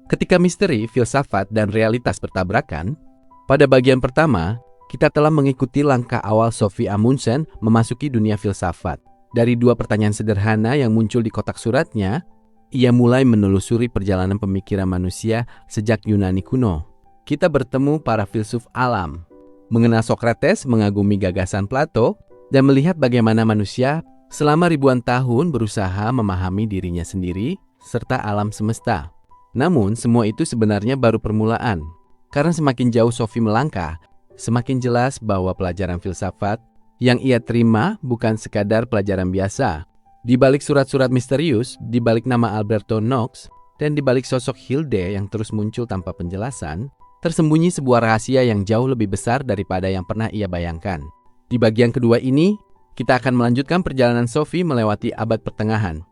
Ketika misteri, filsafat, dan realitas bertabrakan, pada bagian pertama, kita telah mengikuti langkah awal Sophie Amundsen memasuki dunia filsafat. Dari dua pertanyaan sederhana yang muncul di kotak suratnya, ia mulai menelusuri perjalanan pemikiran manusia sejak Yunani kuno. Kita bertemu para filsuf alam, mengenal Socrates, mengagumi gagasan Plato, dan melihat bagaimana manusia selama ribuan tahun berusaha memahami dirinya sendiri serta alam semesta. Namun, semua itu sebenarnya baru permulaan. Karena semakin jauh Sophie melangkah, semakin jelas bahwa pelajaran filsafat yang ia terima bukan sekadar pelajaran biasa. Di balik surat-surat misterius, di balik nama Alberto Knox, dan di balik sosok Hilde yang terus muncul tanpa penjelasan, tersembunyi sebuah rahasia yang jauh lebih besar daripada yang pernah ia bayangkan. Di bagian kedua ini, kita akan melanjutkan perjalanan Sophie melewati abad pertengahan,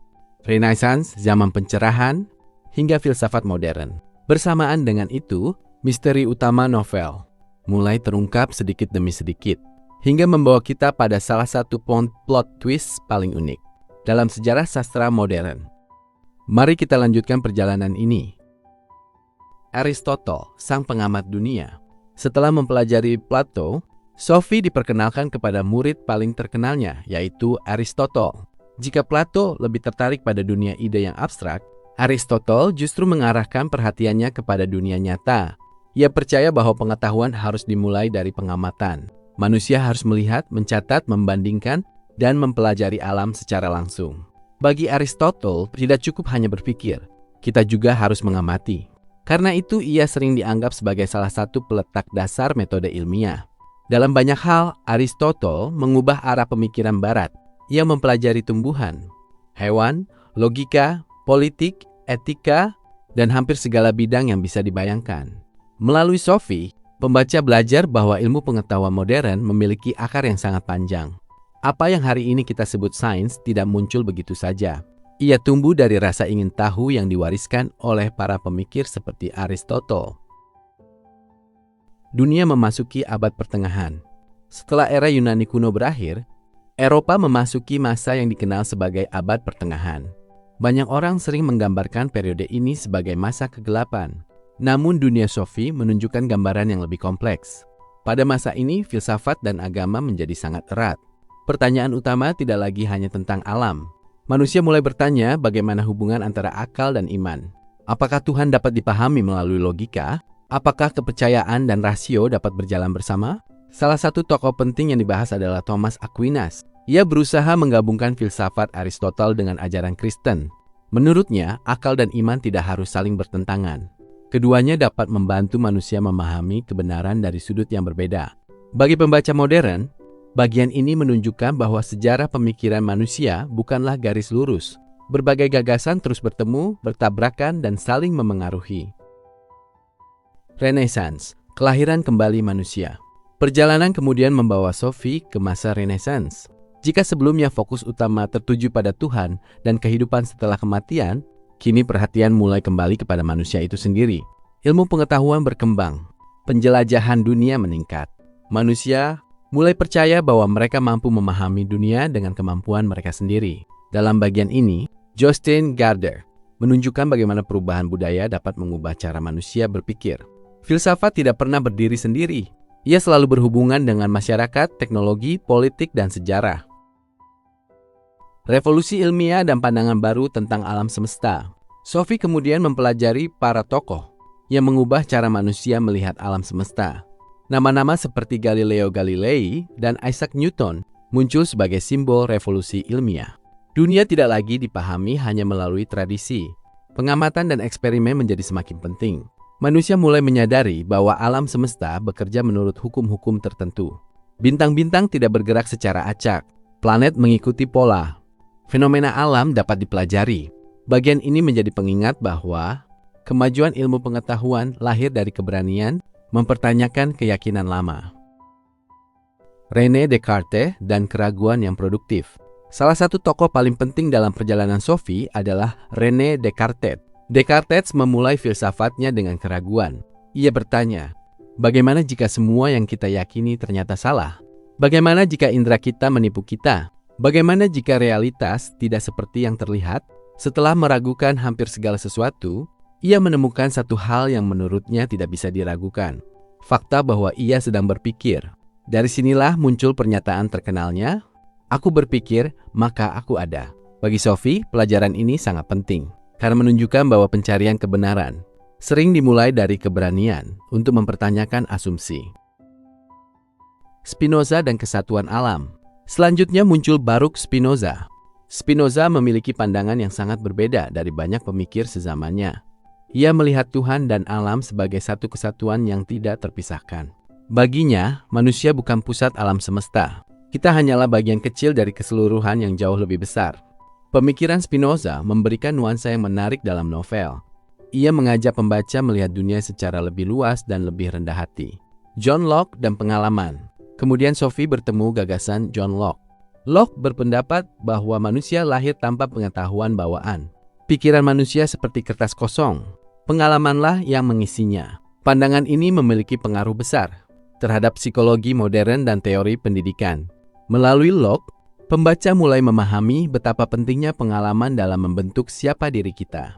Renaissance, zaman pencerahan, hingga filsafat modern. Bersamaan dengan itu, misteri utama novel mulai terungkap sedikit demi sedikit, hingga membawa kita pada salah satu plot twist paling unik dalam sejarah sastra modern. Mari kita lanjutkan perjalanan ini. Aristotle, sang pengamat dunia. Setelah mempelajari Plato, Sophie diperkenalkan kepada murid paling terkenalnya, yaitu Aristotle. Jika Plato lebih tertarik pada dunia ide yang abstrak, Aristotle justru mengarahkan perhatiannya kepada dunia nyata. Ia percaya bahwa pengetahuan harus dimulai dari pengamatan. Manusia harus melihat, mencatat, membandingkan, dan mempelajari alam secara langsung. Bagi Aristotle, tidak cukup hanya berpikir, kita juga harus mengamati. Karena itu, ia sering dianggap sebagai salah satu peletak dasar metode ilmiah. Dalam banyak hal, Aristotle mengubah arah pemikiran Barat. Ia mempelajari tumbuhan, hewan, logika, politik, etika, dan hampir segala bidang yang bisa dibayangkan. Melalui Sophie, pembaca belajar bahwa ilmu pengetahuan modern memiliki akar yang sangat panjang. Apa yang hari ini kita sebut sains tidak muncul begitu saja. Ia tumbuh dari rasa ingin tahu yang diwariskan oleh para pemikir seperti Aristotle. Dunia memasuki abad pertengahan. Setelah era Yunani kuno berakhir, Eropa memasuki masa yang dikenal sebagai abad pertengahan. Banyak orang sering menggambarkan periode ini sebagai masa kegelapan. Namun dunia Sophie menunjukkan gambaran yang lebih kompleks. Pada masa ini, filsafat dan agama menjadi sangat erat. Pertanyaan utama tidak lagi hanya tentang alam. Manusia mulai bertanya bagaimana hubungan antara akal dan iman. Apakah Tuhan dapat dipahami melalui logika? Apakah kepercayaan dan rasio dapat berjalan bersama? Salah satu tokoh penting yang dibahas adalah Thomas Aquinas. Ia berusaha menggabungkan filsafat Aristotle dengan ajaran Kristen. Menurutnya, akal dan iman tidak harus saling bertentangan. Keduanya dapat membantu manusia memahami kebenaran dari sudut yang berbeda. Bagi pembaca modern, bagian ini menunjukkan bahwa sejarah pemikiran manusia bukanlah garis lurus. Berbagai gagasan terus bertemu, bertabrakan, dan saling memengaruhi. Renaissance, kelahiran kembali manusia. Perjalanan kemudian membawa Sophie ke masa Renaissance. Jika sebelumnya fokus utama tertuju pada Tuhan dan kehidupan setelah kematian, kini perhatian mulai kembali kepada manusia itu sendiri. Ilmu pengetahuan berkembang, penjelajahan dunia meningkat. Manusia mulai percaya bahwa mereka mampu memahami dunia dengan kemampuan mereka sendiri. Dalam bagian ini, Jostein Gaarder menunjukkan bagaimana perubahan budaya dapat mengubah cara manusia berpikir. Filsafat tidak pernah berdiri sendiri. Ia selalu berhubungan dengan masyarakat, teknologi, politik, dan sejarah. Revolusi ilmiah dan pandangan baru tentang alam semesta. Sophie kemudian mempelajari para tokoh yang mengubah cara manusia melihat alam semesta. Nama-nama seperti Galileo Galilei dan Isaac Newton muncul sebagai simbol revolusi ilmiah. Dunia tidak lagi dipahami hanya melalui tradisi. Pengamatan dan eksperimen menjadi semakin penting. Manusia mulai menyadari bahwa alam semesta bekerja menurut hukum-hukum tertentu. Bintang-bintang tidak bergerak secara acak. Planet mengikuti pola. Fenomena alam dapat dipelajari. Bagian ini menjadi pengingat bahwa kemajuan ilmu pengetahuan lahir dari keberanian mempertanyakan keyakinan lama. René Descartes dan keraguan yang produktif. Salah satu tokoh paling penting dalam perjalanan Sophie adalah René Descartes. Descartes memulai filsafatnya dengan keraguan. Ia bertanya, bagaimana jika semua yang kita yakini ternyata salah? Bagaimana jika indera kita menipu kita? Bagaimana jika realitas tidak seperti yang terlihat? Setelah meragukan hampir segala sesuatu, Ia menemukan satu hal yang menurutnya tidak bisa diragukan. Fakta bahwa ia sedang berpikir. Dari sinilah muncul pernyataan terkenalnya, "Aku berpikir, maka aku ada." Bagi Sophie, pelajaran ini sangat penting karena menunjukkan bahwa pencarian kebenaran sering dimulai dari keberanian untuk mempertanyakan asumsi. Spinoza dan kesatuan alam. Selanjutnya muncul Baruch Spinoza. Spinoza memiliki pandangan yang sangat berbeda dari banyak pemikir sezamannya. Ia melihat Tuhan dan alam sebagai satu kesatuan yang tidak terpisahkan. Baginya, manusia bukan pusat alam semesta. Kita hanyalah bagian kecil dari keseluruhan yang jauh lebih besar. Pemikiran Spinoza memberikan nuansa yang menarik dalam novel. Ia mengajak pembaca melihat dunia secara lebih luas dan lebih rendah hati. John Locke dan pengalaman. Kemudian Sophie bertemu gagasan John Locke. Locke berpendapat bahwa manusia lahir tanpa pengetahuan bawaan. Pikiran manusia seperti kertas kosong. Pengalamanlah yang mengisinya. Pandangan ini memiliki pengaruh besar terhadap psikologi modern dan teori pendidikan. Melalui Locke, pembaca mulai memahami betapa pentingnya pengalaman dalam membentuk siapa diri kita.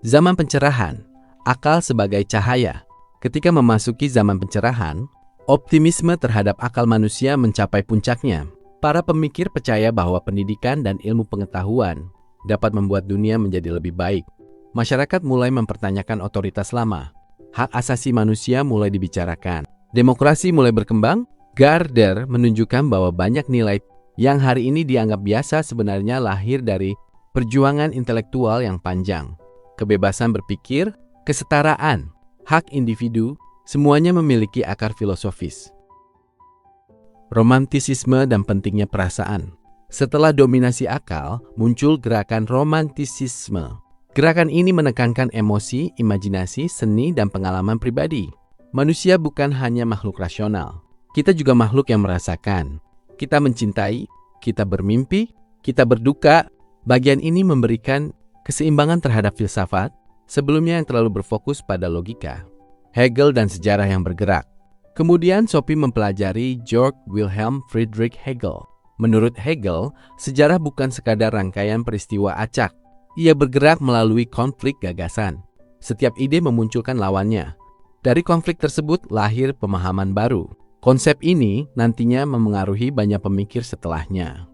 Zaman pencerahan, akal sebagai cahaya. Ketika memasuki zaman pencerahan, optimisme terhadap akal manusia mencapai puncaknya. Para pemikir percaya bahwa pendidikan dan ilmu pengetahuan dapat membuat dunia menjadi lebih baik. Masyarakat mulai mempertanyakan otoritas lama. Hak asasi manusia mulai dibicarakan. Demokrasi mulai berkembang. Gardner menunjukkan bahwa banyak nilai yang hari ini dianggap biasa sebenarnya lahir dari perjuangan intelektual yang panjang. Kebebasan berpikir, kesetaraan, hak individu, semuanya memiliki akar filosofis. Romantisisme dan pentingnya perasaan. Setelah dominasi akal, muncul gerakan romantisisme. Gerakan ini menekankan emosi, imajinasi, seni, dan pengalaman pribadi. Manusia bukan hanya makhluk rasional. Kita juga makhluk yang merasakan. Kita mencintai, kita bermimpi, kita berduka. Bagian ini memberikan keseimbangan terhadap filsafat, sebelumnya yang terlalu berfokus pada logika. Hegel dan sejarah yang bergerak. Kemudian Sophie mempelajari Georg Wilhelm Friedrich Hegel. Menurut Hegel, sejarah bukan sekadar rangkaian peristiwa acak. Ia bergerak melalui konflik gagasan. Setiap ide memunculkan lawannya. Dari konflik tersebut lahir pemahaman baru. Konsep ini nantinya memengaruhi banyak pemikir setelahnya.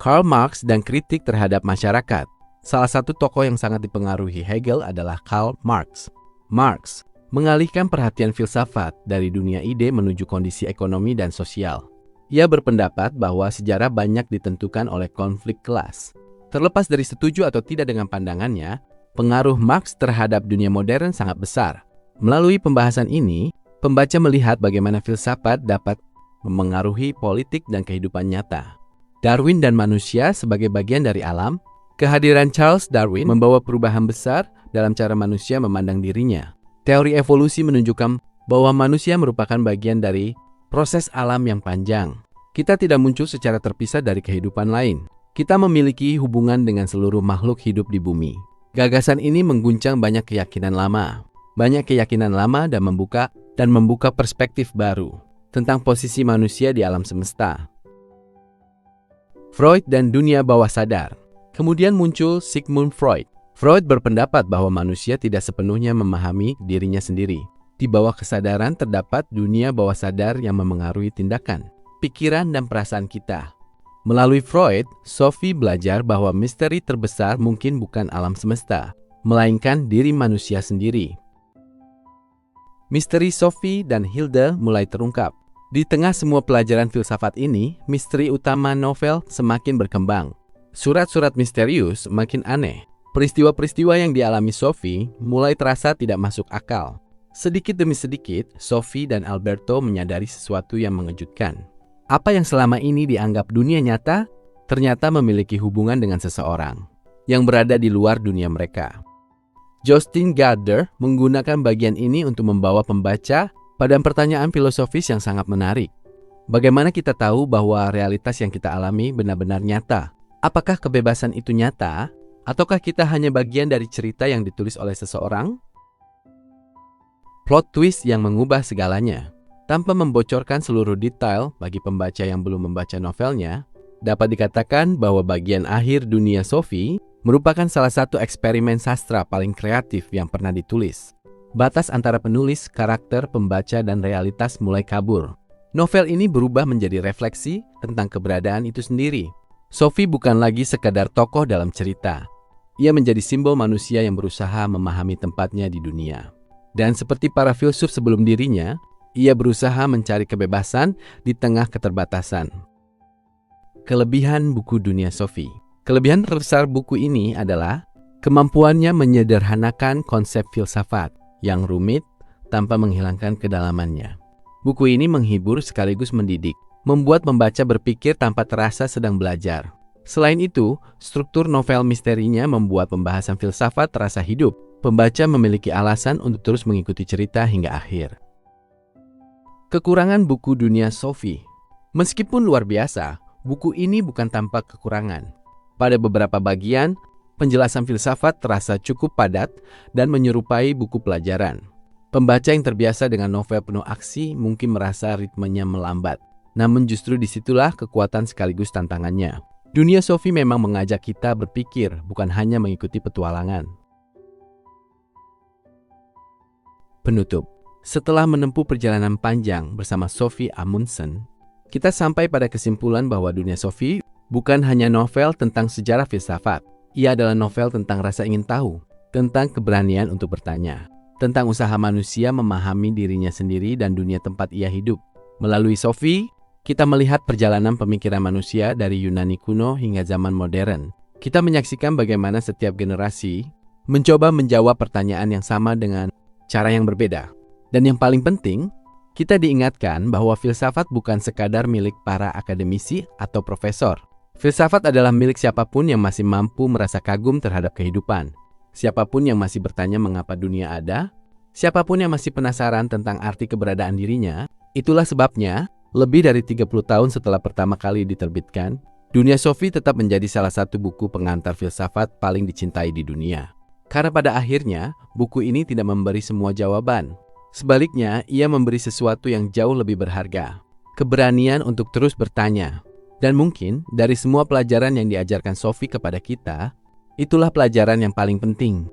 Karl Marx dan kritik terhadap masyarakat. Salah satu tokoh yang sangat dipengaruhi Hegel adalah Karl Marx. Marx mengalihkan perhatian filsafat dari dunia ide menuju kondisi ekonomi dan sosial. Ia berpendapat bahwa sejarah banyak ditentukan oleh konflik kelas. Terlepas dari setuju atau tidak dengan pandangannya, pengaruh Marx terhadap dunia modern sangat besar. Melalui pembahasan ini, pembaca melihat bagaimana filsafat dapat memengaruhi politik dan kehidupan nyata. Darwin dan manusia sebagai bagian dari alam. Kehadiran Charles Darwin membawa perubahan besar dalam cara manusia memandang dirinya. Teori evolusi menunjukkan bahwa manusia merupakan bagian dari proses alam yang panjang. Kita tidak muncul secara terpisah dari kehidupan lain. Kita memiliki hubungan dengan seluruh makhluk hidup di bumi. Gagasan ini mengguncang banyak keyakinan lama. Banyak keyakinan lama dan membuka perspektif baru tentang posisi manusia di alam semesta. Freud dan dunia bawah sadar. Kemudian muncul Sigmund Freud. Freud berpendapat bahwa manusia tidak sepenuhnya memahami dirinya sendiri. Di bawah kesadaran terdapat dunia bawah sadar yang memengaruhi tindakan, pikiran, dan perasaan kita. Melalui Freud, Sophie belajar bahwa misteri terbesar mungkin bukan alam semesta, melainkan diri manusia sendiri. Misteri Sophie dan Hilda mulai terungkap. Di tengah semua pelajaran filsafat ini, misteri utama novel semakin berkembang. Surat-surat misterius makin aneh. Peristiwa-peristiwa yang dialami Sophie mulai terasa tidak masuk akal. Sedikit demi sedikit, Sophie dan Alberto menyadari sesuatu yang mengejutkan. Apa yang selama ini dianggap dunia nyata, ternyata memiliki hubungan dengan seseorang yang berada di luar dunia mereka. Jostein Gaarder menggunakan bagian ini untuk membawa pembaca pada pertanyaan filosofis yang sangat menarik. Bagaimana kita tahu bahwa realitas yang kita alami benar-benar nyata? Apakah kebebasan itu nyata? Ataukah kita hanya bagian dari cerita yang ditulis oleh seseorang? Plot twist yang mengubah segalanya. Tanpa membocorkan seluruh detail bagi pembaca yang belum membaca novelnya, dapat dikatakan bahwa bagian akhir dunia Sophie merupakan salah satu eksperimen sastra paling kreatif yang pernah ditulis. Batas antara penulis, karakter, pembaca, dan realitas mulai kabur. Novel ini berubah menjadi refleksi tentang keberadaan itu sendiri. Sophie bukan lagi sekadar tokoh dalam cerita. Ia menjadi simbol manusia yang berusaha memahami tempatnya di dunia. Dan seperti para filsuf sebelum dirinya, ia berusaha mencari kebebasan di tengah keterbatasan. Kelebihan buku Dunia Sophie. Kelebihan terbesar buku ini adalah kemampuannya menyederhanakan konsep filsafat yang rumit tanpa menghilangkan kedalamannya. Buku ini menghibur sekaligus mendidik, membuat pembaca berpikir tanpa terasa sedang belajar. Selain itu, struktur novel misterinya membuat pembahasan filsafat terasa hidup. Pembaca memiliki alasan untuk terus mengikuti cerita hingga akhir. Kekurangan buku Dunia Sophie. Meskipun luar biasa, buku ini bukan tanpa kekurangan. Pada beberapa bagian, penjelasan filsafat terasa cukup padat dan menyerupai buku pelajaran. Pembaca yang terbiasa dengan novel penuh aksi mungkin merasa ritmenya melambat. Namun justru disitulah kekuatan sekaligus tantangannya. Dunia Sophie memang mengajak kita berpikir, bukan hanya mengikuti petualangan. Penutup. Setelah menempuh perjalanan panjang bersama Sophie Amundsen, kita sampai pada kesimpulan bahwa Dunia Sophie bukan hanya novel tentang sejarah filsafat. Ia adalah novel tentang rasa ingin tahu, tentang keberanian untuk bertanya, tentang usaha manusia memahami dirinya sendiri dan dunia tempat ia hidup. Melalui Sophie, kita melihat perjalanan pemikiran manusia dari Yunani kuno hingga zaman modern. Kita menyaksikan bagaimana setiap generasi mencoba menjawab pertanyaan yang sama dengan cara yang berbeda. Dan yang paling penting, kita diingatkan bahwa filsafat bukan sekadar milik para akademisi atau profesor. Filsafat adalah milik siapapun yang masih mampu merasa kagum terhadap kehidupan. Siapapun yang masih bertanya mengapa dunia ada, siapapun yang masih penasaran tentang arti keberadaan dirinya. Itulah sebabnya, lebih dari 30 tahun setelah pertama kali diterbitkan, Dunia Sophie tetap menjadi salah satu buku pengantar filsafat paling dicintai di dunia. Karena pada akhirnya, buku ini tidak memberi semua jawaban. Sebaliknya, ia memberi sesuatu yang jauh lebih berharga. Keberanian untuk terus bertanya. Dan mungkin, dari semua pelajaran yang diajarkan Sophie kepada kita, itulah pelajaran yang paling penting.